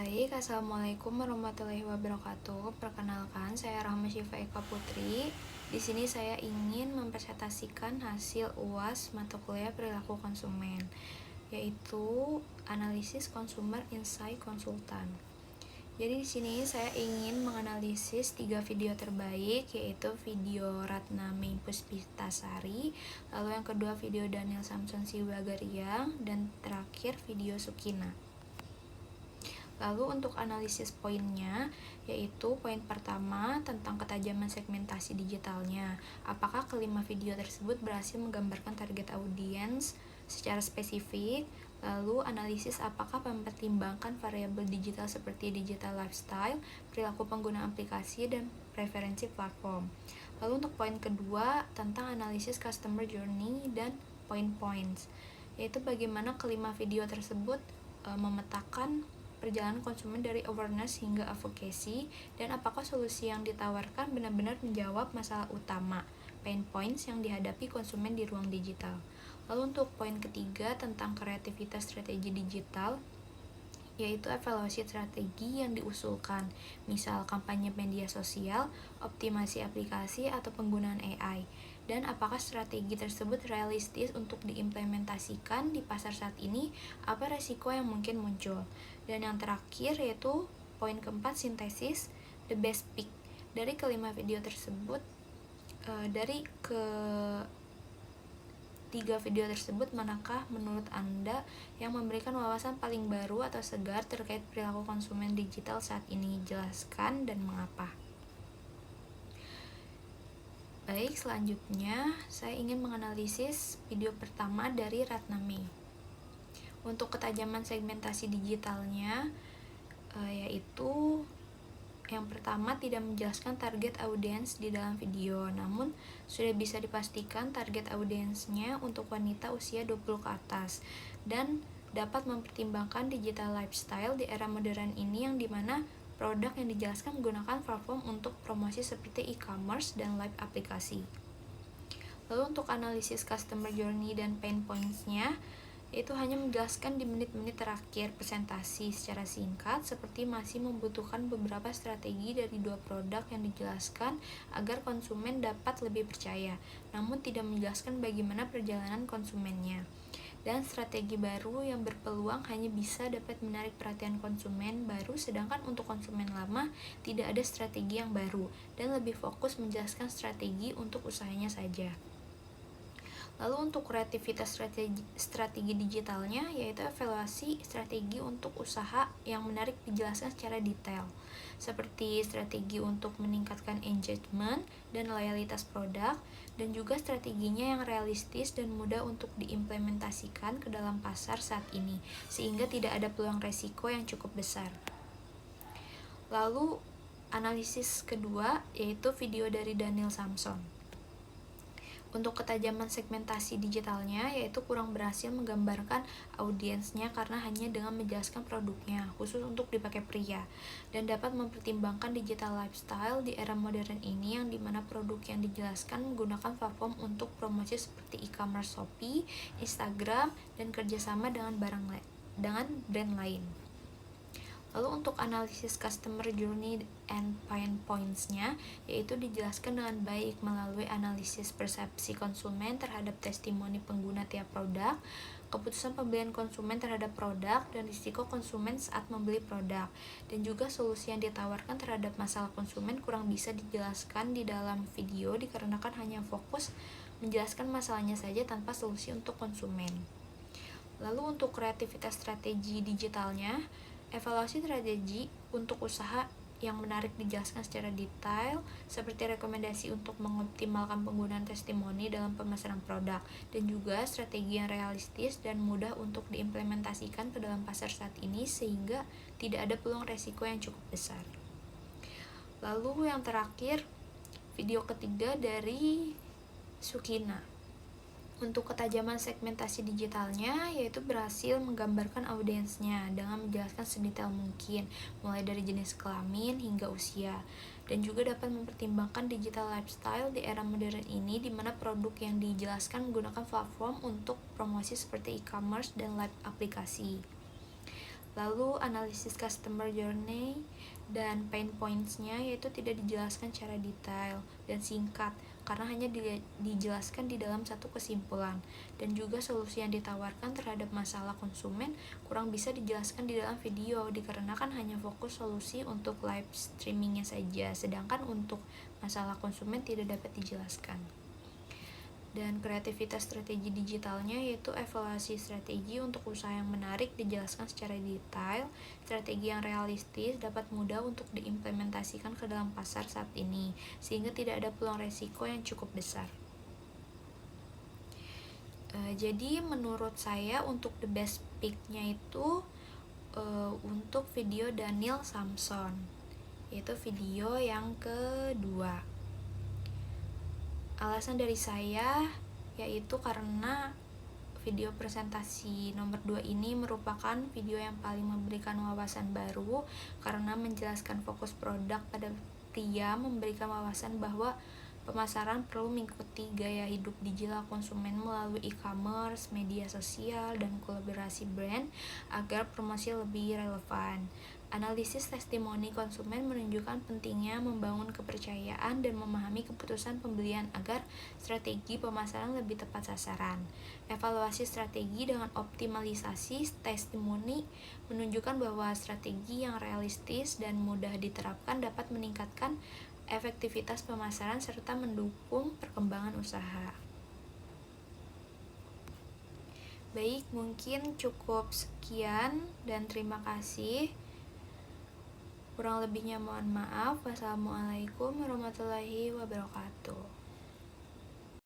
Baik, Assalamualaikum warahmatullahi wabarakatuh. Perkenalkan, saya Rahma Syifa Eka Putri. Di sini saya ingin mempresentasikan hasil UAS mata kuliah perilaku konsumen, yaitu analisis Consumer Insight Konsultan. Jadi di sini saya ingin menganalisis 3 video terbaik, yaitu video Ratna Mei Puspitasari, lalu yang kedua video Daniel Samson Siwagariang, dan terakhir video Sukina. Lalu untuk analisis poinnya, yaitu poin pertama tentang ketajaman segmentasi digitalnya. Apakah kelima video tersebut berhasil menggambarkan target audiens secara spesifik? Lalu analisis apakah mempertimbangkan variabel digital seperti digital lifestyle, perilaku pengguna aplikasi, dan preferensi platform. Lalu untuk poin kedua tentang analisis customer journey dan point points, yaitu bagaimana kelima video tersebut memetakan perjalanan konsumen dari awareness hingga advocacy, dan apakah solusi yang ditawarkan benar-benar menjawab masalah utama, pain points yang dihadapi konsumen di ruang digital. Lalu untuk poin ketiga tentang kreativitas strategi digital, yaitu evaluasi strategi yang diusulkan, misal kampanye media sosial, optimasi aplikasi, atau penggunaan AI, dan apakah strategi tersebut realistis untuk diimplementasikan di pasar saat ini, apa resiko yang mungkin muncul. Dan yang terakhir yaitu poin keempat, sintesis the best pick. Dari kelima video tersebut, dari tiga video tersebut, manakah menurut Anda yang memberikan wawasan paling baru atau segar terkait perilaku konsumen digital saat ini? Jelaskan dan mengapa. Baik, selanjutnya saya ingin menganalisis video pertama dari Ratna Mei. Untuk ketajaman segmentasi digitalnya, yaitu yang pertama, tidak menjelaskan target audiens di dalam video, namun sudah bisa dipastikan target audiensnya untuk wanita usia 20 ke atas dan dapat mempertimbangkan digital lifestyle di era modern ini, yang dimana produk yang dijelaskan menggunakan platform untuk promosi seperti e-commerce dan live aplikasi. Lalu untuk analisis customer journey dan pain points-nya, itu hanya menjelaskan di menit-menit terakhir presentasi secara singkat, seperti masih membutuhkan beberapa strategi dari dua produk yang dijelaskan agar konsumen dapat lebih percaya, namun tidak menjelaskan bagaimana perjalanan konsumennya. Dan strategi baru yang berpeluang hanya bisa dapat menarik perhatian konsumen baru, sedangkan untuk konsumen lama tidak ada strategi yang baru, dan lebih fokus menjelaskan strategi untuk usahanya saja. Lalu untuk kreativitas strategi digitalnya, yaitu evaluasi strategi untuk usaha yang menarik dijelaskan secara detail, seperti strategi untuk meningkatkan engagement dan loyalitas produk, dan juga strateginya yang realistis dan mudah untuk diimplementasikan ke dalam pasar saat ini, sehingga tidak ada peluang resiko yang cukup besar. Lalu analisis kedua, yaitu video dari Daniel Samson. Untuk ketajaman segmentasi digitalnya, yaitu kurang berhasil menggambarkan audiensnya karena hanya dengan menjelaskan produknya, khusus untuk dipakai pria, dan dapat mempertimbangkan digital lifestyle di era modern ini, yang dimana produk yang dijelaskan menggunakan platform untuk promosi seperti e-commerce Shopee, Instagram, dan kerjasama dengan brand lain. Lalu untuk analisis customer journey and pain points-nya, yaitu dijelaskan dengan baik melalui analisis persepsi konsumen terhadap testimoni pengguna tiap produk, keputusan pembelian konsumen terhadap produk, dan risiko konsumen saat membeli produk, dan juga solusi yang ditawarkan terhadap masalah konsumen kurang bisa dijelaskan di dalam video dikarenakan hanya fokus menjelaskan masalahnya saja tanpa solusi untuk konsumen. Lalu untuk kreativitas strategi digitalnya, evaluasi strategi untuk usaha yang menarik dijelaskan secara detail, seperti rekomendasi untuk mengoptimalkan penggunaan testimoni dalam pemasaran produk, dan juga strategi yang realistis dan mudah untuk diimplementasikan ke dalam pasar saat ini, sehingga tidak ada peluang resiko yang cukup besar. Lalu yang terakhir, video ketiga dari Sukina. Untuk ketajaman segmentasi digitalnya, yaitu berhasil menggambarkan audiensnya dengan menjelaskan sedetail mungkin, mulai dari jenis kelamin hingga usia, dan juga dapat mempertimbangkan digital lifestyle di era modern ini, di mana produk yang dijelaskan menggunakan platform untuk promosi seperti e-commerce dan live aplikasi. Lalu analisis customer journey dan pain points-nya yaitu tidak dijelaskan secara detail dan singkat karena hanya dijelaskan di dalam satu kesimpulan, dan juga solusi yang ditawarkan terhadap masalah konsumen kurang bisa dijelaskan di dalam video dikarenakan hanya fokus solusi untuk live streamingnya saja, sedangkan untuk masalah konsumen tidak dapat dijelaskan. Dan kreativitas strategi digitalnya yaitu evaluasi strategi untuk usaha yang menarik dijelaskan secara detail, strategi yang realistis dapat mudah untuk diimplementasikan ke dalam pasar saat ini, sehingga tidak ada peluang resiko yang cukup besar. Jadi menurut saya untuk the best pick-nya itu untuk video Daniel Samson, yaitu video yang kedua. Alasan dari saya yaitu karena video presentasi nomor 2 ini merupakan video yang paling memberikan wawasan baru karena menjelaskan fokus produk pada pria, memberikan wawasan bahwa pemasaran perlu mengikuti gaya hidup digital konsumen melalui e-commerce, media sosial, dan kolaborasi brand agar promosi lebih relevan. Analisis testimoni konsumen menunjukkan pentingnya membangun kepercayaan dan memahami keputusan pembelian agar strategi pemasaran lebih tepat sasaran. Evaluasi strategi dengan optimalisasi testimoni menunjukkan bahwa strategi yang realistis dan mudah diterapkan dapat meningkatkan efektivitas pemasaran serta mendukung perkembangan usaha. Baik, mungkin cukup sekian dan terima kasih. Kurang lebihnya mohon maaf. Wassalamualaikum warahmatullahi wabarakatuh.